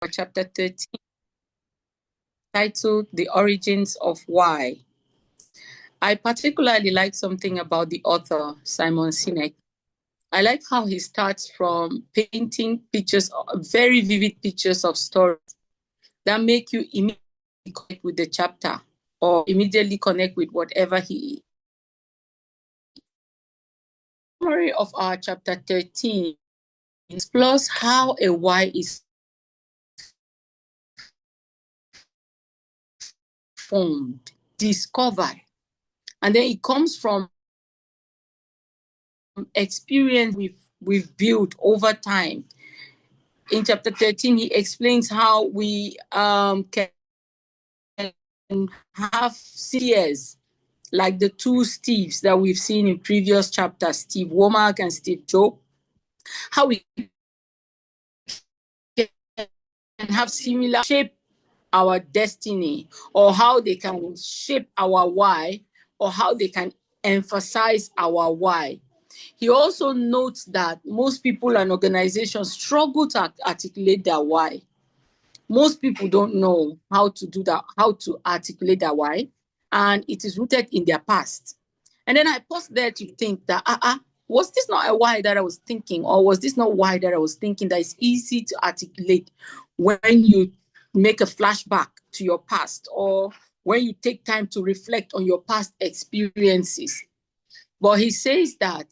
chapter 13, titled The Origins of Why. I particularly like something about the author, Simon Sinek. I like how he starts from painting pictures, very vivid pictures of stories that make you immediately connect with the chapter or immediately connect with whatever he. The summary of our chapter 13 explores how a why is formed, discovered, and then it comes from experience we've built over time. In chapter 13, he explains how we can have CEOs like the two Steves that we've seen in previous chapters, Steve Womack and Steve Jobs, how we can have similar shape our destiny, or how they can shape our why, or how they can emphasize our why. He also notes that most people and organizations struggle to articulate their why. Most people don't know how to do that, how to articulate their why, and it is rooted in their past. And then I paused there to think that, was this not a why that I was thinking, or was this not why that I was thinking that is easy to articulate when you make a flashback to your past, or when you take time to reflect on your past experiences? But he says that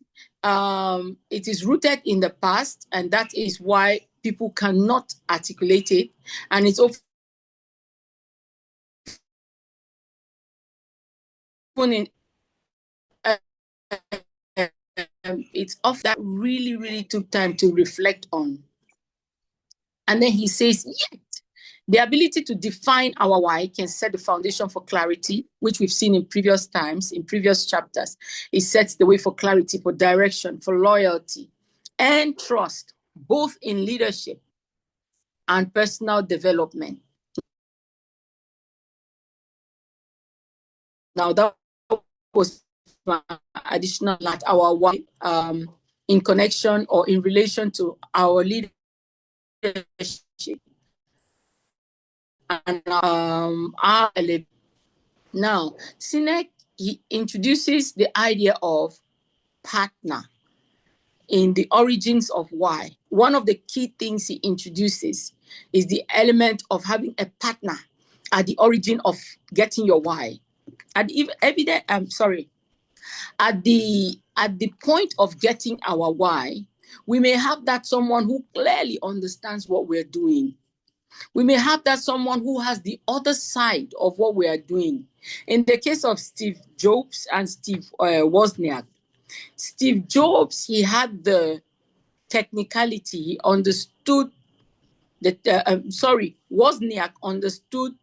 it is rooted in the past, and that is why people cannot articulate it. And it's often in it's off that really took time to reflect on. And then he says, yet the ability to define our why can set the foundation for clarity, which we've seen in previous times, in previous chapters. It sets the way for clarity, for direction, for loyalty, and trust, both in leadership and personal development. Now, that was additional, like our why, in connection or in relation to our leadership. And now, Sinek, he introduces the idea of partner in the origins of why. One of the key things he introduces is the element of having a partner at the origin of getting your why. At the point of getting our why, we may have that someone who clearly understands what we're doing. We may have that someone who has the other side of what we are doing. In the case of Steve Jobs and Steve Wozniak, Steve Jobs, he had the technicality, he understood Wozniak understood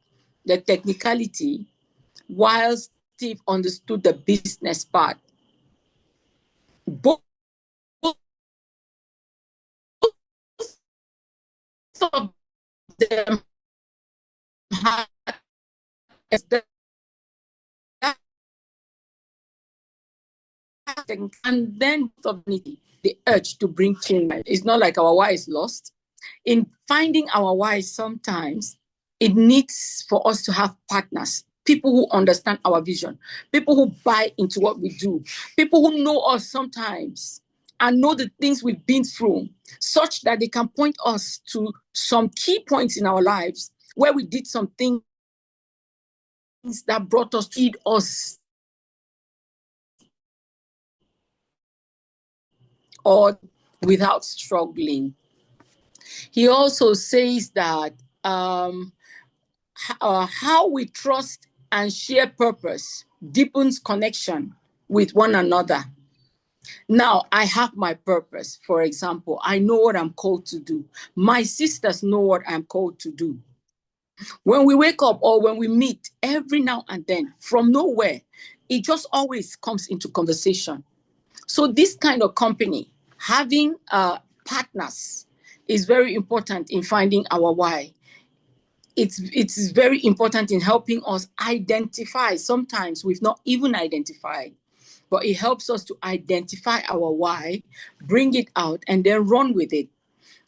the technicality, while Steve understood the business part. Both of them had and then the urge to bring change. It's not like our why is lost. In finding our why, sometimes it needs for us to have partners, people who understand our vision, people who buy into what we do, people who know us sometimes and know the things we've been through, such that they can point us to some key points in our lives where we did some things that brought us to us, or without struggling. He also says that how we trust and share purpose deepens connection with one another. Now, I have my purpose. For example, I know what I'm called to do. My sisters know what I'm called to do. When we wake up or when we meet, every now and then, from nowhere, it just always comes into conversation. So this kind of company, having partners, is very important in finding our why. It's very important in helping us identify. Sometimes we've not even identified, but it helps us to identify our why, bring it out, and then run with it.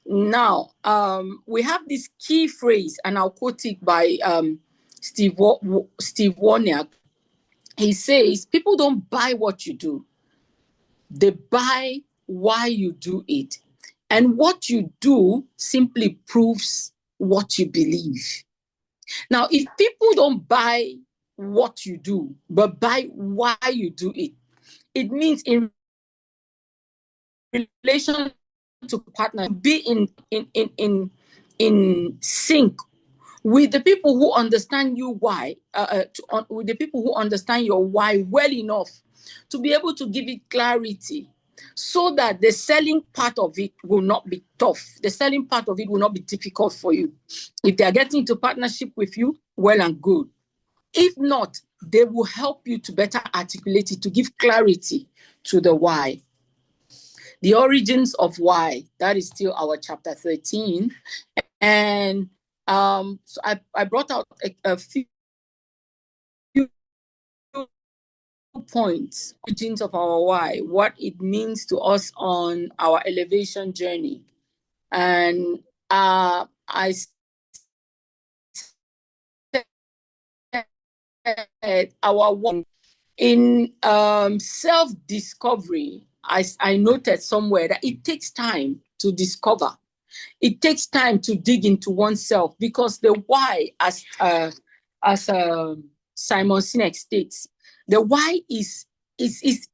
Now, we have this key phrase, and I'll quote it by Steve Wozniak. He says, people don't buy what you do. They buy why you do it. And what you do simply proves what you believe. Now, if people don't buy what you do, but buy why you do it, it means in relation to partner, be in sync with the people who understand you why, with the people who understand your why well enough to be able to give it clarity, so that the selling part of it will not be tough. The selling part of it will not be difficult for you. If they are getting into partnership with you, well and good. If not, they will help you to better articulate it, to give clarity to the why. The origins of why, that is still our chapter 13. And so I brought out a few points, origins of our why, what it means to us on our elevation journey. And I said our one in self-discovery, I noted somewhere that it takes time to discover. It takes time to dig into oneself, because the why, as Simon Sinek states, the why is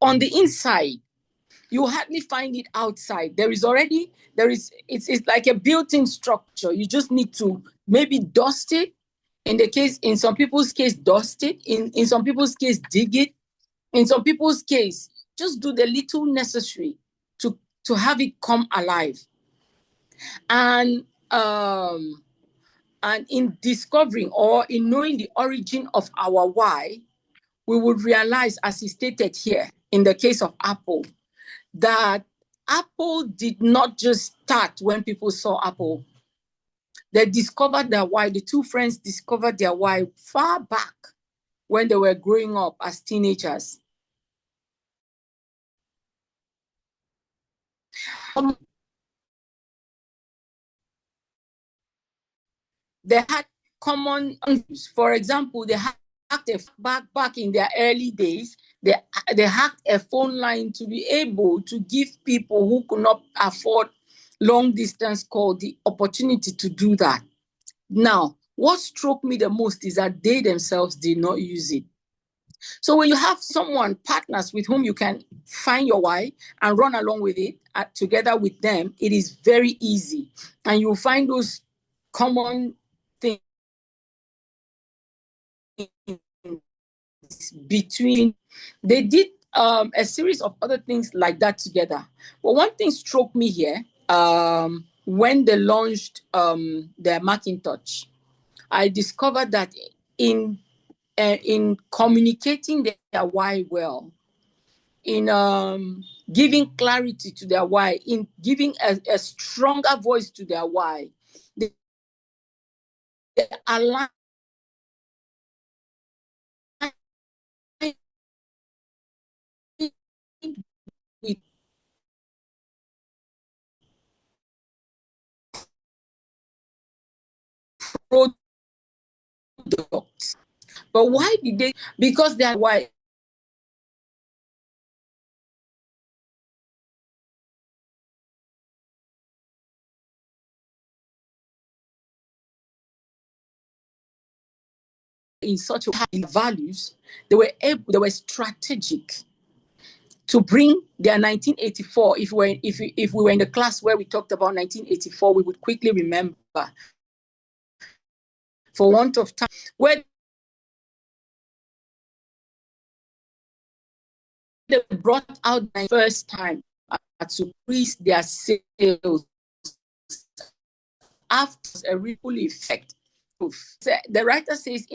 on the inside. You hardly find it outside. It's like a built-in structure. You just need to maybe dust it. In some people's case, dust it. In some people's case, dig it. In some people's case, just do the little necessary to have it come alive. And in discovering or in knowing the origin of our why, we would realize, as he stated here, in the case of Apple, that Apple did not just start when people saw Apple. They discovered their why. The two friends discovered their why far back when they were growing up as teenagers. They had common issues. For example, they hacked back in their early days. They hacked a phone line to be able to give people who could not afford long distance call the opportunity to do that. Now, what struck me the most is that they themselves did not use it. So when you have partners with whom you can find your why and run along with it together with them, it is very easy. And you'll find those common things between. They did a series of other things like that together. But one thing struck me here, when they launched their Macintosh, I discovered that in communicating their why well, in giving clarity to their why, in giving a stronger voice to their why, they align with products. But why did they? Because they are why. In such a high values, they were strategic to bring their 1984. If we were in the class where we talked about 1984, we would quickly remember, for want of time, where they brought out the first time to increase their sales after a ripple effect. The writer says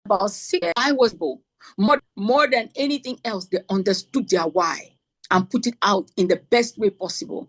about 6, I was more than anything else. They understood their why and put it out in the best way possible.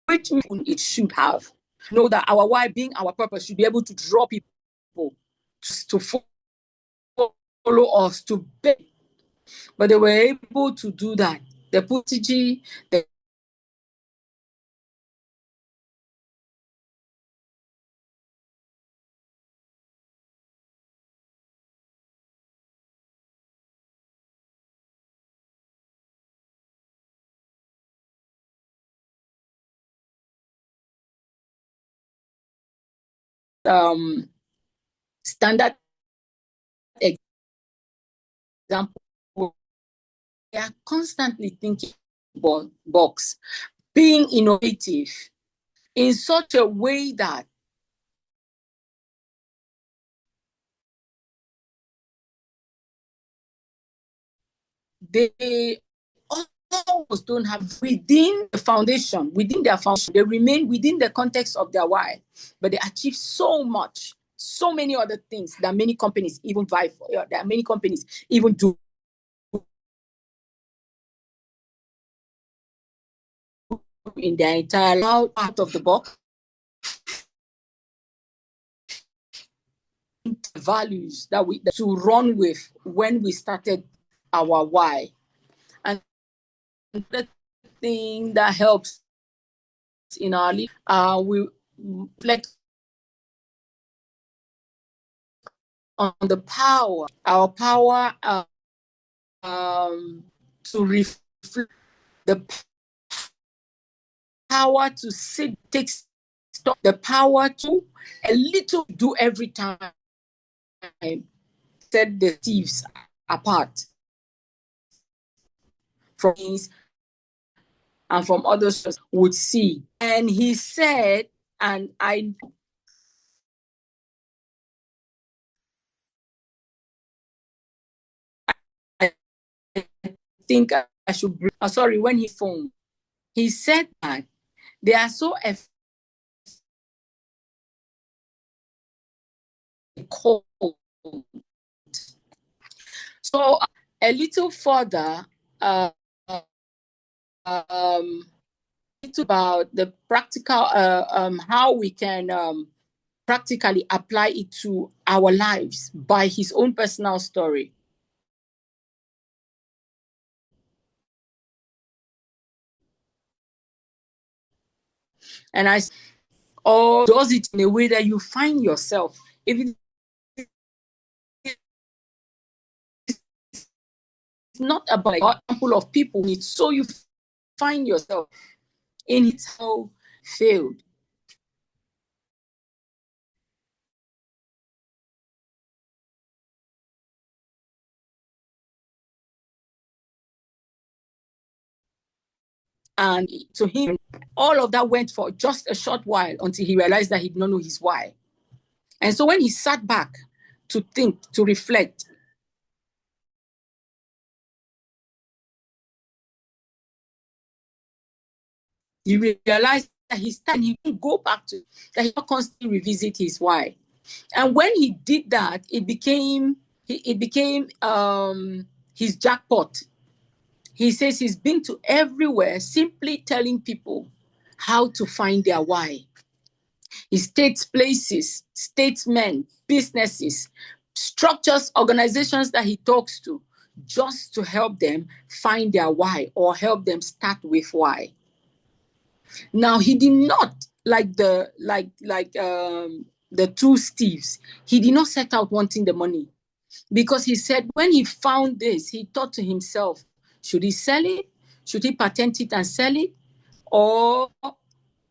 which it should have. Know that our why, being our purpose, should be able to draw people to follow us, to beg. But they were able to do that. The strategy, the standard example, they are constantly thinking box, being innovative in such a way that they almost don't have within their foundation, they remain within the context of their why, but they achieve so much, so many other things that many companies even vie for, that many companies even do in their entire life, out of the box. Values that we to run with when we started our why. And the thing that helps in our we reflect on the power, our power to reflect, the power to sit, take stock, the power to a little do every time, set the thieves apart from things and from others would see. And he said, and I think I should bring, sorry, when he phoned, he said that they are so cold. So a little further, it's about the practical, how we can practically apply it to our lives by his own personal story. And I, or does it in a way that you find yourself, if it's not about an example of people, it's so you find yourself in it how failed. And to him, all of that went for just a short while until he realized that he did not know his why. And so when he sat back to think, to reflect, he realized that he didn't go back to, that he constantly revisit his why. And when he did that, it became his jackpot. He says he's been to everywhere simply telling people how to find their why. He states places, statesmen, businesses, structures, organizations that he talks to just to help them find their why or help them start with why. Now he did not like the two Steves. He did not set out wanting the money, because he said when he found this, he thought to himself, should he sell it? Should he patent it and sell it? Or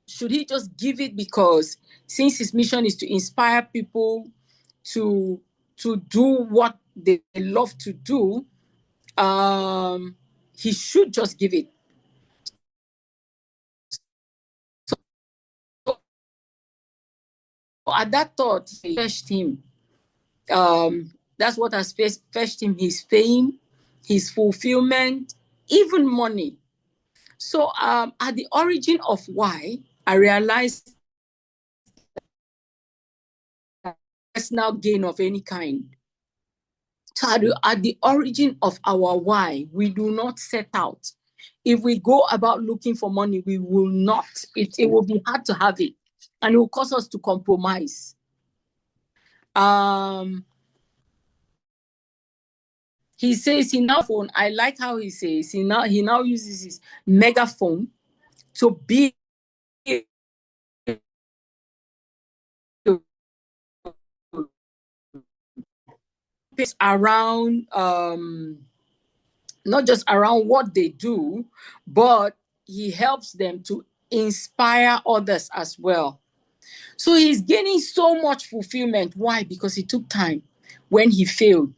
should he just give it, because since his mission is to inspire people to do what they love to do, he should just give it. So at that thought, he fetched him. That's what has fetched him his fame, his fulfillment, even money. So at the origin of why, I realized personal gain of any kind. So at the origin of our why, we do not set out if we go about looking for money, we will not. It will be hard to have it, and it will cause us to compromise. He says he now phone. I like how he says he now uses his megaphone to be around not just around what they do, but he helps them to inspire others as well. So he's gaining so much fulfillment. Why? Because he took time when he failed.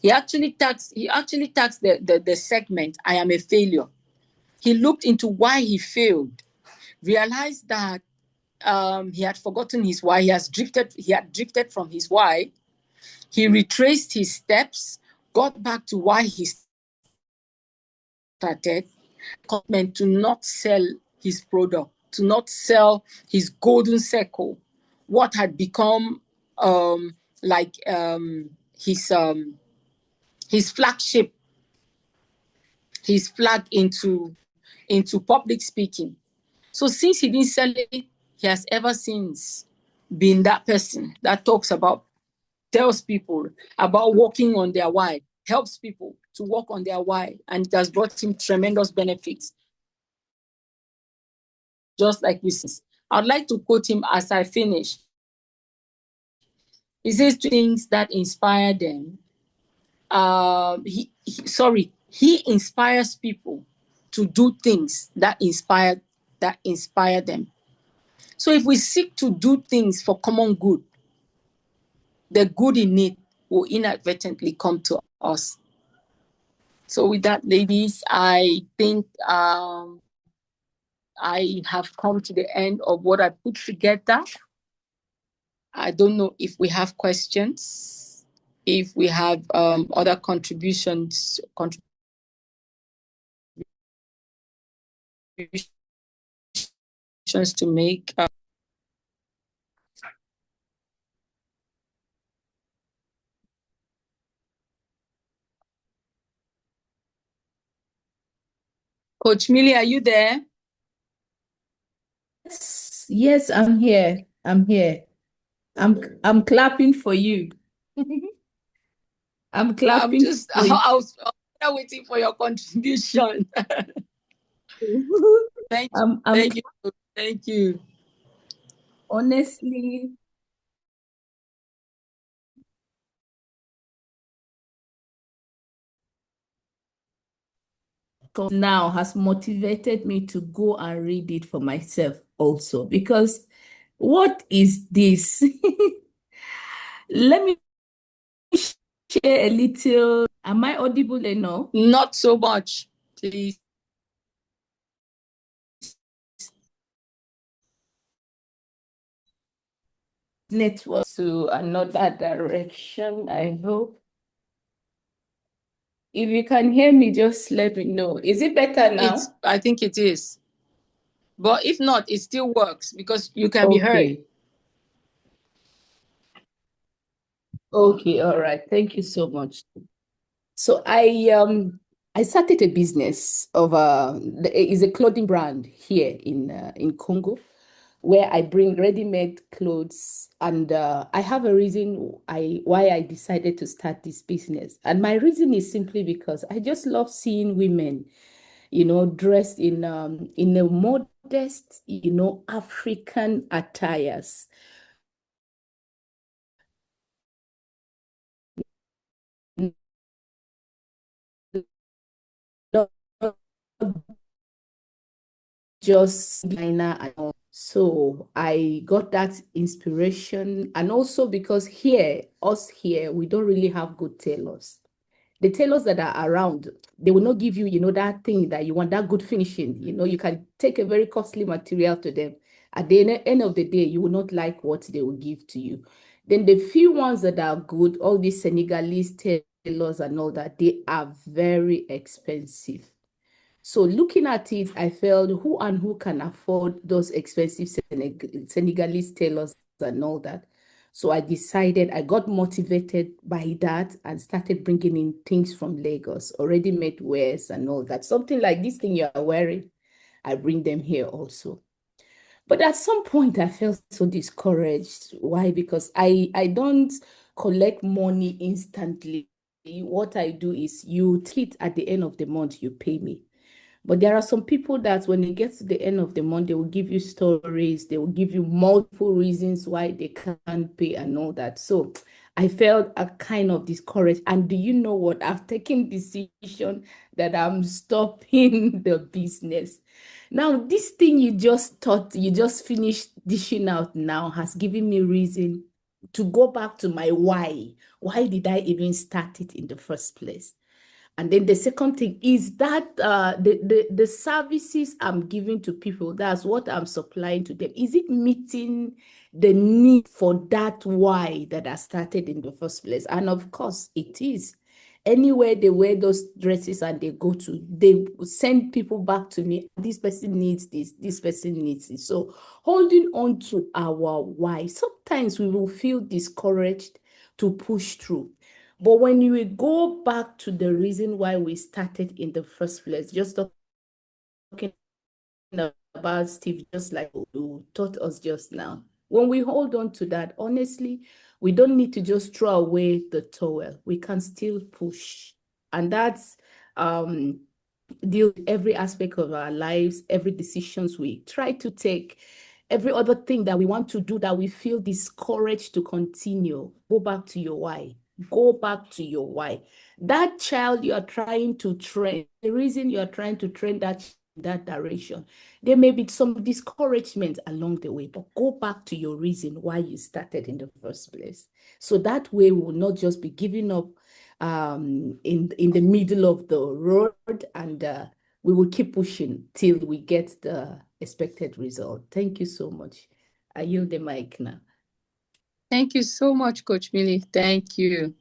He actually tags the segment, I am a failure. He looked into why he failed, realized that he had forgotten his why. He had drifted from his why. He retraced his steps, got back to why he started, commitment to not sell his product, to not sell his golden circle, what had become his flagship, his flag into public speaking. So since he didn't sell it, he has ever since been that person that tells people about walking on their why, helps people to walk on their why, and it has brought him tremendous benefits. Just like this. I'd like to quote him as I finish. He says two things that inspire them. He inspires people to do things that inspire them. So if we seek to do things for common good, the good in it will inadvertently come to us. So with that, ladies, I think I have come to the end of what I put together. I don't know if we have questions, if we have other contributions to make. Coach Millie, are you there? Yes, I'm here. I'm clapping for you. I'm clapping for you. I was waiting for your contribution. Thank you. Honestly, now has motivated me to go and read it for myself also, because what is this? Let me share a little. Am I audible enough? Not so much, please. Network to another direction, I hope. If you can hear me, just let me know. Is it better now? I think it is. But if not, it still works because you can be heard. Okay, all right. Thank you so much. So I started a business of is a clothing brand here in Congo, where I bring ready-made clothes, and I have a reason why I decided to start this business. And my reason is simply because I just love seeing women, dressed in a modest, African attires. Not just designer. So I got that inspiration, and also because us here, we don't really have good tailors. The tailors that are around, they will not give you, that thing that you want, that good finishing. You can take a very costly material to them. At the end of the day, you will not like what they will give to you. Then the few ones that are good, all these Senegalese tailors and all that, they are very expensive. So looking at it, I felt who can afford those expensive Senegalese tailors and all that. So I decided, I got motivated by that and started bringing in things from Lagos, already made wares and all that. Something like this thing you are wearing, I bring them here also. But at some point, I felt so discouraged. Why? Because I don't collect money instantly. What I do is you take it at the end of the month, you pay me. But there are some people that when it gets to the end of the month, they will give you stories, they will give you multiple reasons why they can't pay and all that. So I felt a kind of discouraged. And do you know what? I've taken decision that I'm stopping the business. Now, this thing you just thought, you just finished dishing out now has given me reason to go back to my why. Why did I even start it in the first place? And then the second thing is that the services I'm giving to people, that's what I'm supplying to them. Is it meeting the need for that why that I started in the first place? And of course, it is. Anywhere they wear those dresses and they go to, they send people back to me. This person needs this person needs this. So holding on to our why, sometimes we will feel discouraged to push through. But when you will go back to the reason why we started in the first place, just talking about Steve, just like you taught us just now. When we hold on to that, honestly, we don't need to just throw away the towel. We can still push. And that's deal with every aspect of our lives, every decisions we try to take, every other thing that we want to do that we feel discouraged to continue. Go back to your why. Go back to your why. That child you are trying to train, the reason you are trying to train that direction, there may be some discouragement along the way, but go back to your reason why you started in the first place. So that way we will not just be giving up in the middle of the road, and we will keep pushing till we get the expected result. Thank you so much. I yield the mic now. Thank you so much, Coach Millie. Thank you.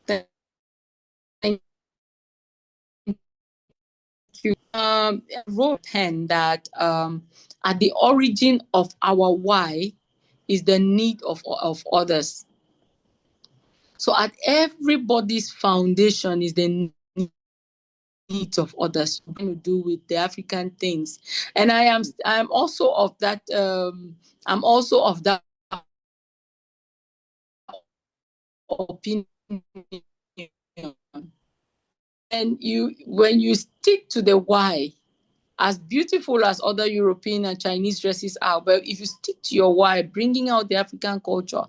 Thank you. Wrote pen that at the origin of our why is the need of others. So at everybody's foundation is the needs of others to do with the African things. And I'm also of that opinion. And when you stick to the why, as beautiful as other European and Chinese dresses are, but if you stick to your why, bringing out the African culture,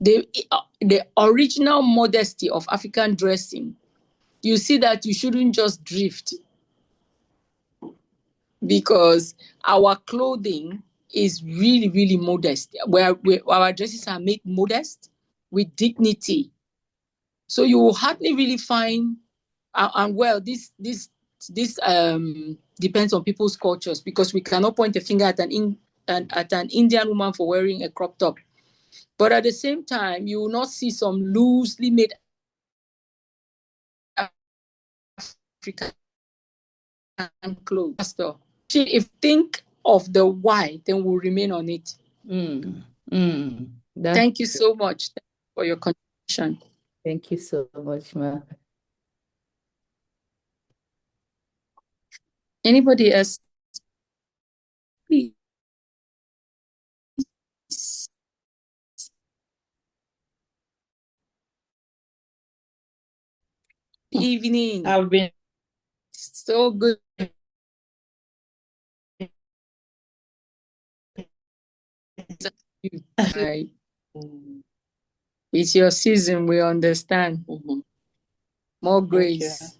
the original modesty of African dressing, you see that you shouldn't just drift, because our clothing is really, really modest. Where our dresses are made modest with dignity. So you will hardly really find, and well, this depends on people's cultures, because we cannot point a finger at an Indian woman for wearing a crop top. But at the same time, you will not see some loosely made African clothes. If you think of the why, then we'll remain on it. Thank you so much for your contribution. Thank you so much, Ma. Anybody else? Please. Evening. I've been so good. It's your season, we understand. More grace.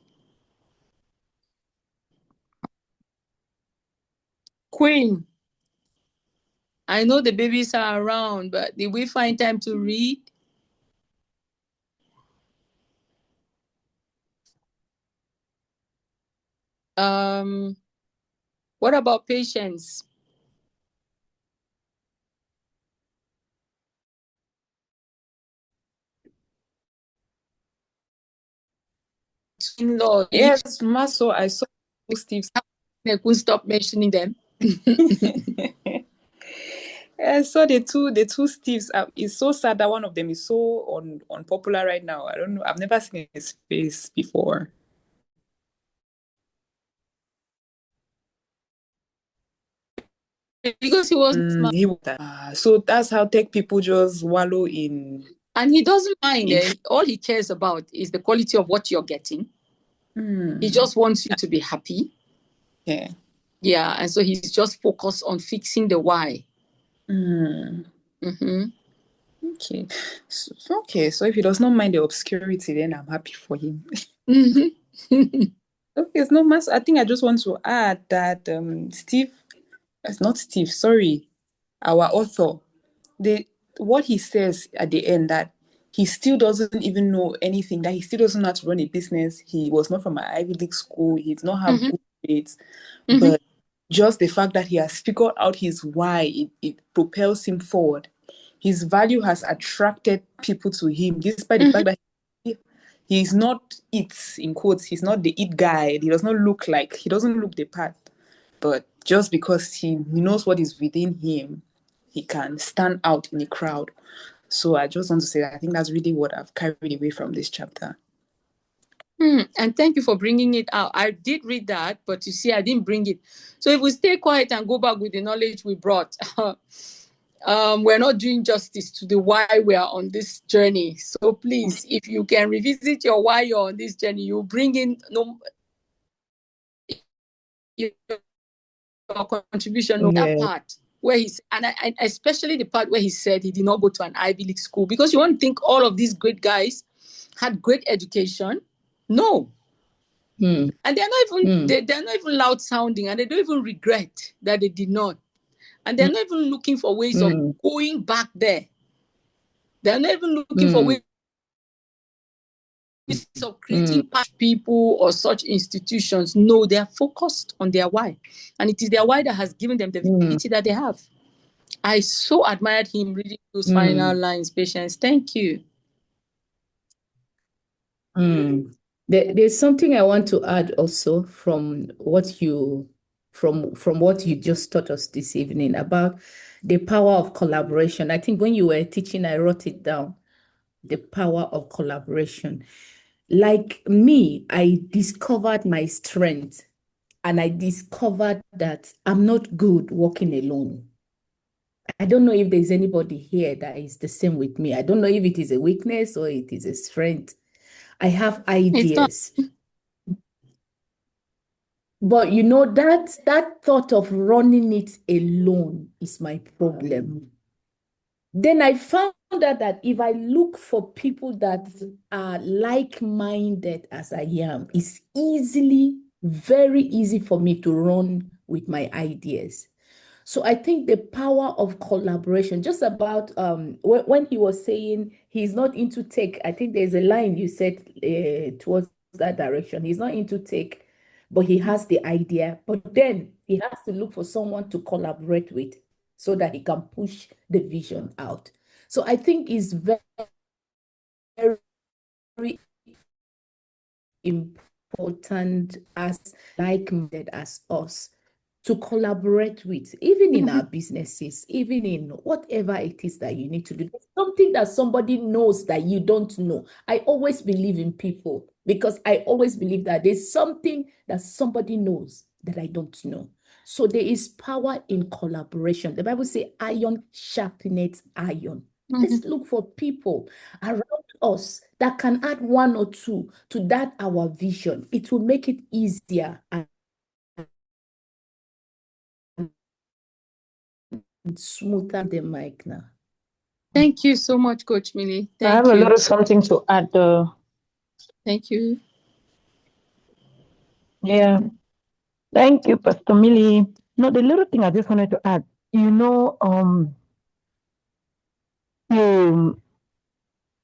Queen, I know the babies are around, but did we find time to read? What about Patience? Yes, Maso, I saw Steve. I couldn't stop mentioning them. Yeah, so the two Steves, it's so sad that one of them is so unpopular right now. I don't know. I've never seen his face before. Because he was so that's how tech people just wallow in. And he doesn't mind. All he cares about is the quality of what you're getting. He just wants you to be happy. Yeah. Yeah, and so he's just focused on fixing the why. Okay. So if he does not mind the obscurity, then I'm happy for him. Okay, it's not much. I think I just want to add that our author, what he says at the end, that he still doesn't even know anything, that he still doesn't know how to run a business. He was not from an Ivy League school. He did not have good grades, but just the fact that he has figured out his why, it propels him forward. His value has attracted people to him, despite the fact that he's not it, in quotes, he's not the it guy. He doesn't look the part. But just because he knows what is within him, he can stand out in a crowd. So I just want to say that I think that's really what I've carried away from this chapter. And thank you for bringing it out. I did read that, but you see, I didn't bring it. So if we stay quiet and go back with the knowledge we brought, we're not doing justice to the why we are on this journey. So please, if you can revisit your why you're on this journey, you bring in your contribution on that part where he's, and especially the part where he said he did not go to an Ivy League school, because you want to think all of these great guys had great education. No. And they're not even they're not even loud sounding, and they don't even regret that they did not. And they're not even looking for ways of going back there. They're not even looking for ways of creating people or such institutions. No, they're focused on their why. And it is their why that has given them the visibility that they have. I so admired him reading those final lines, Patience. Thank you. There's something I want to add also from what you just taught us this evening about the power of collaboration. I think when you were teaching, I wrote it down. The power of collaboration. Like me, I discovered my strength, and I discovered that I'm not good working alone. I don't know if there's anybody here that is the same with me. I don't know if it is a weakness or it is a strength. I have ideas. But you know, that thought of running it alone is my problem. Then I found out that if I look for people that are like-minded as I am, it's very easy for me to run with my ideas. So I think the power of collaboration, just about when he was saying he's not into tech, I think there's a line you said towards that direction. He's not into tech, but he has the idea. But then he has to look for someone to collaborate with so that he can push the vision out. So I think it's very, very important as like-minded as us to collaborate with, even in our businesses, even in whatever it is that you need to do. Something that somebody knows that you don't know. I always believe in people, because I always believe that there's something that somebody knows that I don't know. So there is power in collaboration. The Bible says iron sharpeneth iron. Let's look for people around us that can add one or two to that our vision. It will make it easier and smoother the mic now. Thank you so much, Coach Millie. I have a little something to add. Thank you. Yeah. Thank you, Pastor Millie. No, the little thing I just wanted to add,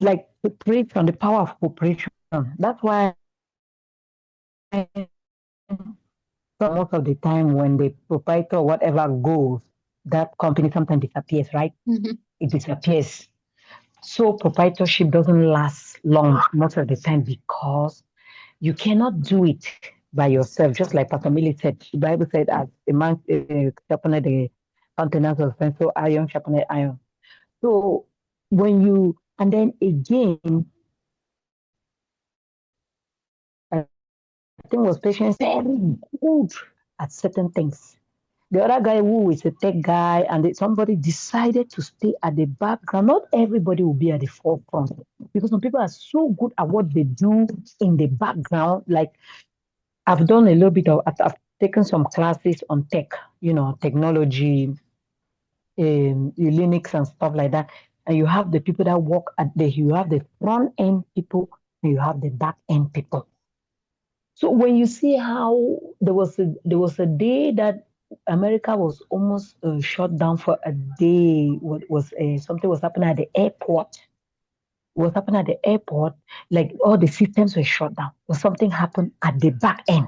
like cooperation, the power of cooperation. That's why most of the time when the proprietor or whatever goes, that company sometimes disappears, right? It disappears. So proprietorship doesn't last long most of the time, because you cannot do it by yourself, just like Pastor Millie said. The Bible said, as a man sharpened the countenance of friends, so iron sharpened iron. So when you, and then again, I think was patience very good at certain things. The other guy who is a tech guy, and somebody decided to stay at the background. Not everybody will be at the forefront because some people are so good at what they do in the background. Like I've done a little bit of, I've taken some classes on tech, technology, Linux and stuff like that. And you have the people that work you have the front end people and you have the back end people. So when you see how there was a day that America was almost shut down for a day. What was something was happening at the airport? Was happening at the airport, like all the systems were shut down. Or something happened at the back end.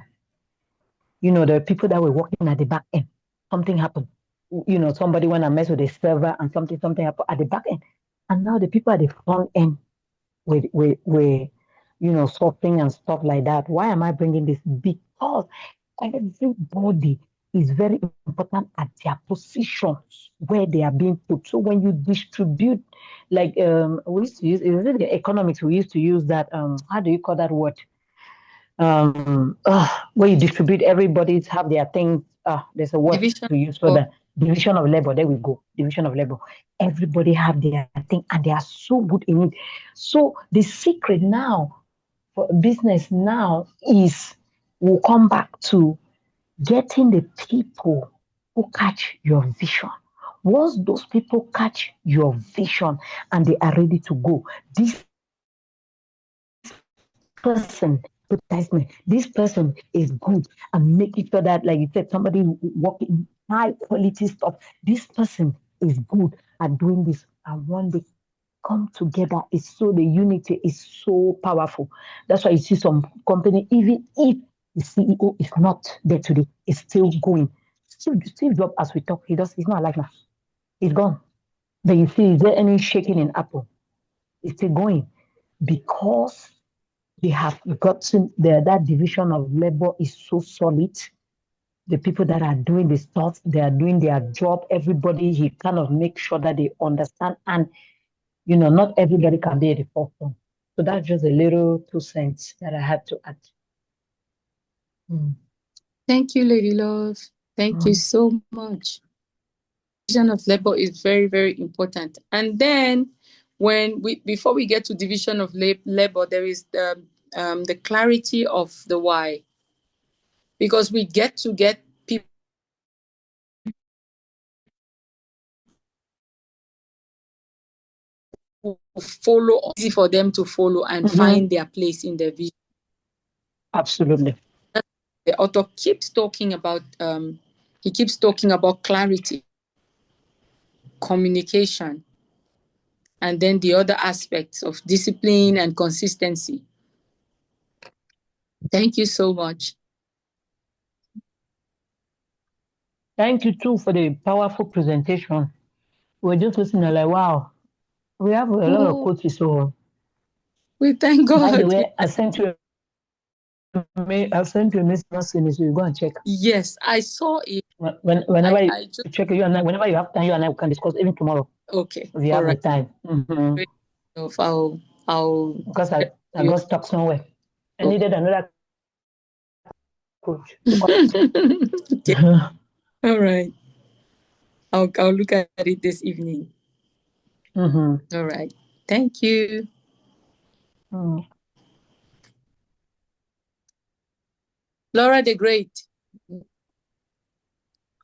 The people that were working at the back end, something happened. Somebody went and messed with the server and something happened at the back end. And now the people at the front end were suffering and stuff like that. Why am I bringing this? Because everybody is very important at their positions where they are being put. So when you distribute, like we used to use, is it the economics? We used to use that. How do you call that word? Where you distribute, everybody's have their things. There's a word Division to use for of- that. Division of labor. There we go. Division of labor. Everybody have their thing, and they are so good in it. So the secret now for business now is we'll come back to getting the people who catch your vision. Once those people catch your vision and they are ready to go, this person, this person is good, and making sure that, like you said, somebody working high quality stuff. This person is good at doing this, and one day come together. The unity is so powerful. That's why you see some company, even if the CEO is not there today, is still going. Steve Jobs, as we talk, he's not alive now. He's gone. But you see, is there any shaking in Apple? It's still going because they have gotten that division of labor is so solid. The people that are doing the stuff, they are doing their job. Everybody, he kind of makes sure that they understand, and not everybody can be at the forefront. So that's just a little 2 cents that I had to add. Thank you, Lady Love. Thank you so much. Division of labor is very, very important. And then before we get to division of labor, there is the clarity of the why. Because we get people who follow, easy for them to follow and find their place in their vision. Absolutely. The author keeps talking about clarity, communication, and then the other aspects of discipline and consistency. Thank you so much. Thank you too for the powerful presentation. We're just listening like, wow, we have a lot of coaches. So we thank God. By the way, I sent you a message, so you go and check. Yes, I saw it. Whenever you check it, whenever you have time, you and I can discuss even tomorrow. Okay. If you have the time. I'll because I got stuck somewhere. I needed another coach. Okay. All right. I'll look at it this evening. All right. Thank you. Laura the Great.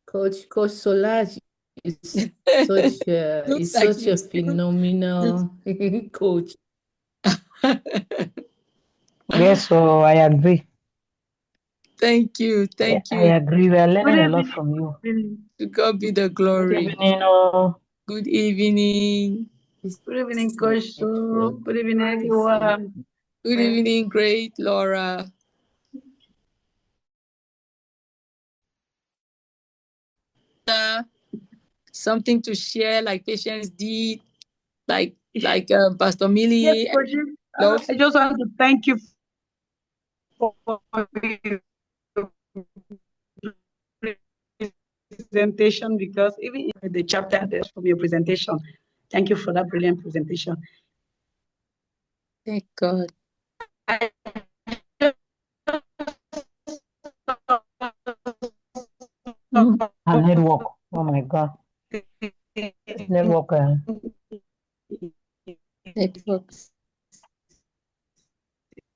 Coach Solange is such a phenomenal coach. Yes, so I agree. Thank you. Thank you. I agree. We are learning a lot from you. To God be the glory. Good evening. Good evening. Good evening, Coach. Good evening, everyone. Good evening, great Laura. Something to share, like Patience did, like Pastor Millie. Yes, Coach. I just want to thank you for presentation, because even in the chapter there's from your presentation. Thank you for that brilliant presentation. Thank God. A network. Oh my God. This network. Networks.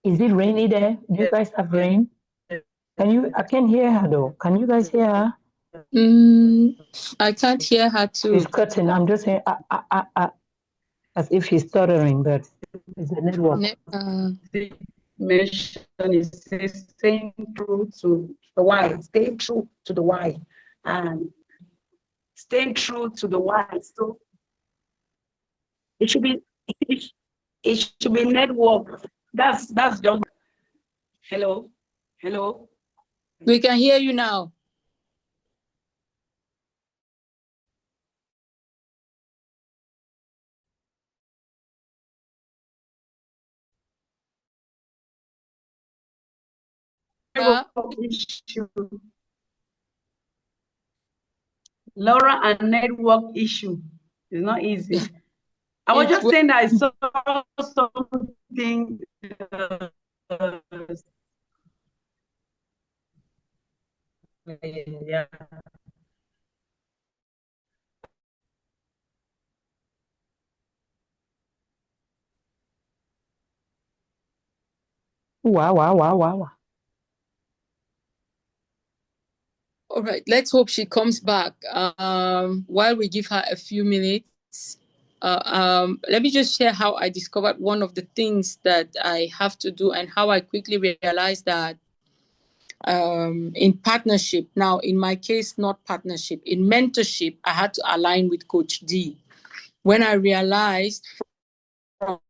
Is it rainy there? Do you guys have rain? I can't hear her though. Can you guys hear her? I can't hear her too. She's cutting. I'm just saying, as if she's stuttering, but it's a network. Mention is staying true to the why. Stay true to the why, and staying true to the why. So it should be network. That's just. Hello. We can hear you now. Laura, a network issue. It's not easy. I was just saying that I saw something. Yeah. Wow. All right, let's hope she comes back. While we give her a few minutes, let me just share how I discovered one of the things that I have to do and how I quickly realized that in partnership, now in my case, not partnership, in mentorship, I had to align with Coach D. When I realized from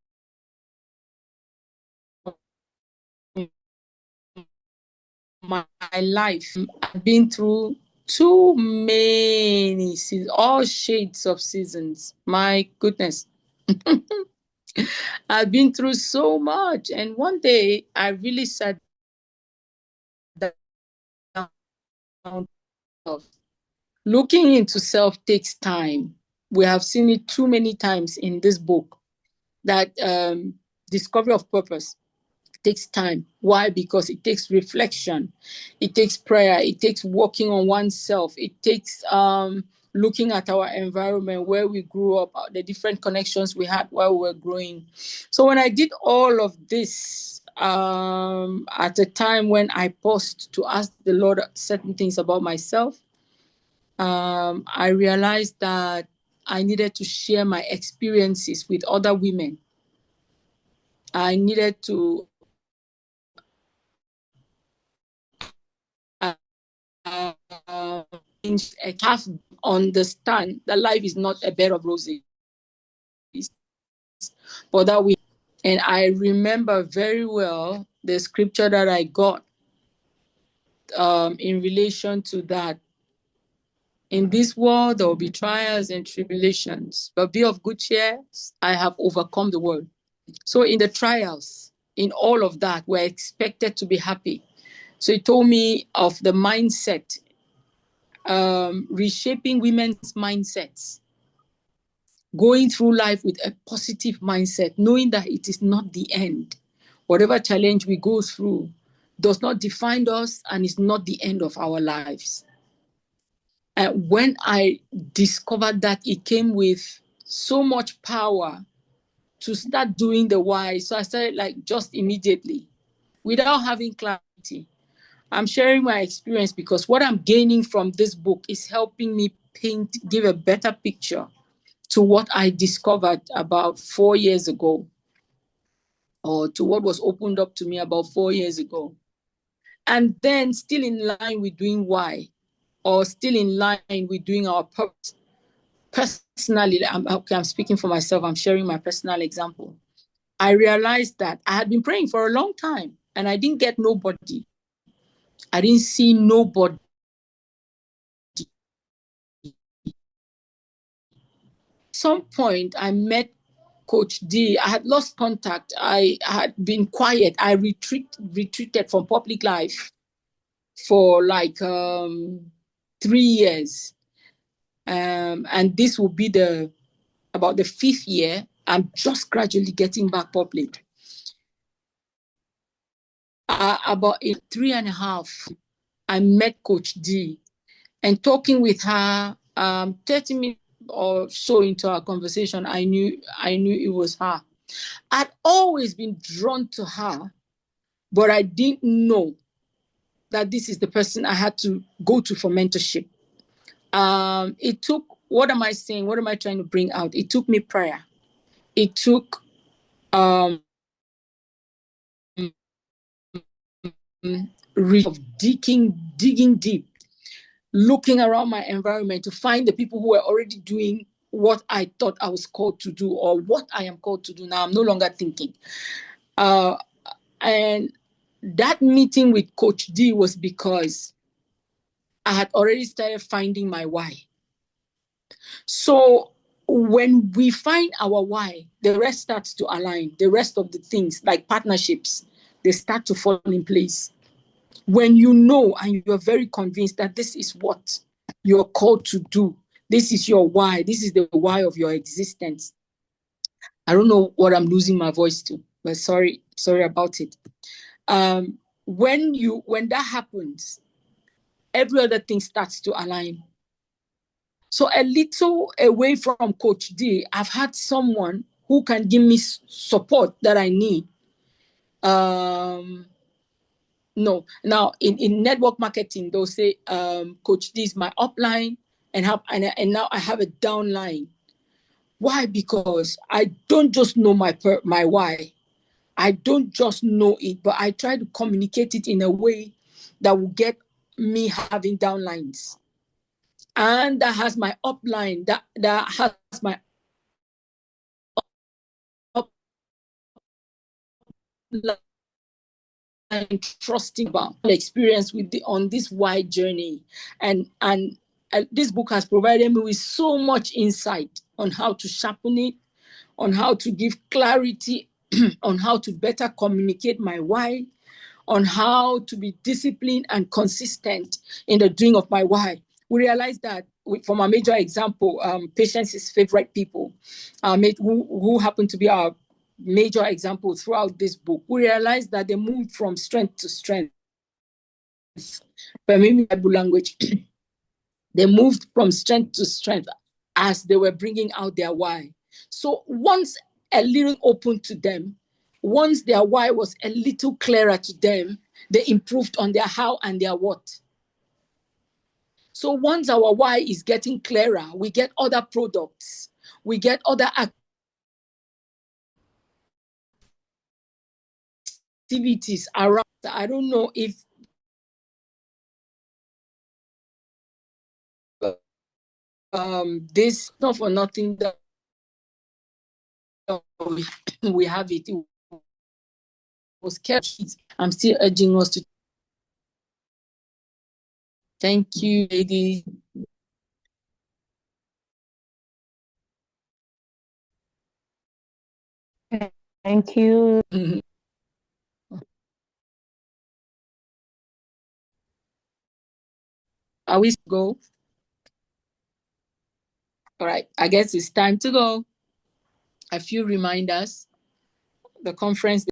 my life, I've been through too many seasons, all shades of seasons. My goodness. I've been through so much. And one day I really sat down. Looking into self takes time. We have seen it too many times in this book, that discovery of purpose takes time. Why? Because it takes reflection, it takes prayer, it takes working on oneself, it takes looking at our environment, where we grew up, the different connections we had while we were growing. So when I did all of this at a time when I paused to ask the Lord certain things about myself, I realized that I needed to share my experiences with other women. I needed to have understand that life is not a bed of roses, but that we. And I remember very well the scripture that I got in relation to that. In this world, there will be trials and tribulations, but be of good cheer. I have overcome the world. So in the trials, in all of that, we're expected to be happy. So he told me of the mindset, reshaping women's mindsets, going through life with a positive mindset, knowing that it is not the end. Whatever challenge we go through does not define us and is not the end of our lives. And when I discovered that, it came with so much power to start doing the why. So I started like just immediately without having clarity. I'm sharing my experience because what I'm gaining from this book is helping me give a better picture to what I discovered about 4 years ago, or to what was opened up to me about 4 years ago. And then still in line with doing why, or still in line with doing our purpose. Personally, I'm speaking for myself, I'm sharing my personal example. I realized that I had been praying for a long time and I didn't get nobody. I didn't see nobody. Some point I met Coach D. I had lost contact. I had been quiet. I retreated from public life. for like 3 years. And this will be about the 5th year. I'm just gradually getting back public. About in 3.5, I met Coach D, and talking with her, 30 minutes or so into our conversation, I knew it was her. I'd always been drawn to her, but I didn't know that this is the person I had to go to for mentorship. It took, what am I saying? What am I trying to bring out? It took me prayer. It took of digging deep, looking around my environment to find the people who were already doing what I thought I was called to do, or what I am called to do now. I'm no longer thinking. And that meeting with Coach D was because I had already started finding my why. So when we find our why, the rest starts to align. The rest of the things, like partnerships, they start to fall in place. When you know and you're very convinced that this is what you're called to do, this is your why, this is the why of your existence. I don't know what I'm losing my voice to, but sorry about it. When that happens, every other thing starts to align. So a little away from Coach D, I've had someone who can give me support that I need. No, now in network marketing, they'll say, Coach D is my upline, and now I have a downline. Why? Because I don't just know my why. I don't just know it, but I try to communicate it in a way that will get me having downlines. And that has my upline, that has my upline trusting about experience on this wide journey. And this book has provided me with so much insight on how to sharpen it, on how to give clarity, on how to better communicate my why, on how to be disciplined and consistent in the doing of my why. We realized that from a major example, Patience's favorite people, who happen to be our major example throughout this book, we realized that they moved from strength to strength. But maybe Bible language, they moved from strength to strength as they were bringing out their why. So once a little opened to them, once their why was a little clearer to them, they improved on their how and their what. So once our why is getting clearer, we get other products, we get other activities around. I don't know if this, not for nothing, that we have it. It was kept. I'm still urging us to. Thank you, ladies. Thank you. Are we to go? All right, I guess it's time to go. A few reminders. The conference